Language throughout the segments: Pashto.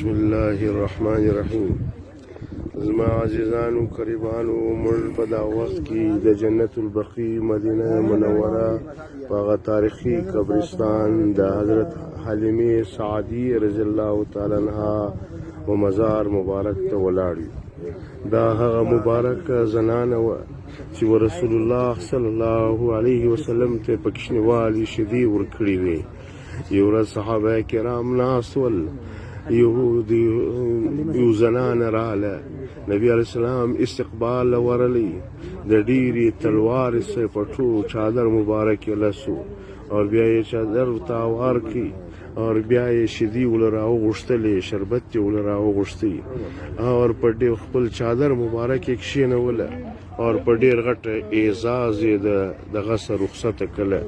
بسم الله الرحمن الرحیم. زما عزیزانو قریبانو موږ په دا وخت کې د جنت البقیع مدینه منوره په هغه تاریخي قبرستان د حضرت حلیمې سعدیه رضی الله تعالی عنها و مزار مبارک ته ولاړ یو. دا هغه مبارک زنانه وه چې رسول الله صلی الله علیه وسلم ته په کوچنیوالي شیدې ورکړې وې. یو ورځ صحابه کرام ناست ول، یو زنانه راله، نبی علیه السلام استقبال ورلی، د ډیرې تلوارې سره پټو چادر مبارک یې لسو او بیا یې چادر ورته هوار کړي او بیا یې شیدې ورله راوغوښتلې، شربت یې ورله راوغوښتی او په ډېر خپل چادر مبارک یې کښېنوله او په ډېر غټ اعزاز یې دغه سره رخصته کړله.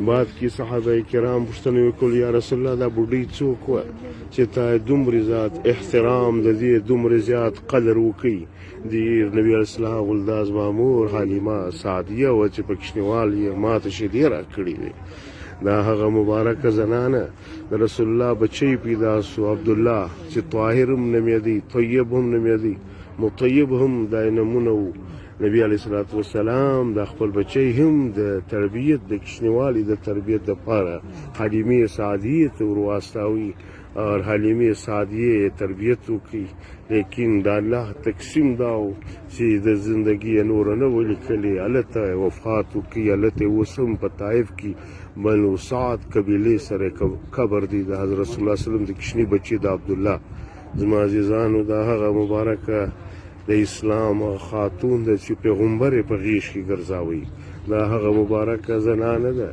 بعد کې صحابه کرام پوښتنه وکړه، یا رسول الله دا بوډۍ څوک وه چې تا دومره زیات احترام د دې دومره زیات قدر وکړي؟ نبي علیه السلام ویل دا زما مور حلیمه سعدیه وه چې په کوچنیوالي یې ماته شیدې راکړې وې. دا هغه مبارکه زنانه د رسول الله بچی پیدا سو عبدالله چې طاهر هم نومېدی، طیب هم نومېدی، مطیب هم دا نومونه وو. نبی علیه الصلاة والسلام د خپل بچی هم د تربیت د کوچنیوالي د تربیت دپاره حلیمې سعدیې ته ورواستاوي او حلیمې سعدیې تربیت وکړي. لیکن د الله تقسیم دا و چې د زندګي یې نوره نه وه لیکلې، هلته وفات وکړي، هلته یې اوس هم په طایف کې بنو سعد قبیلې سره قبر دی د حضرت رسول الله صلی الله علیه وسلم د کوچني بچي د عبدالله. زما عزیزانو دا هغه مبارکه د اسلام خاتون ده چې پیغمبر یې په غیږ کې ګرځاوی. دا هغه مبارکه زنانه ده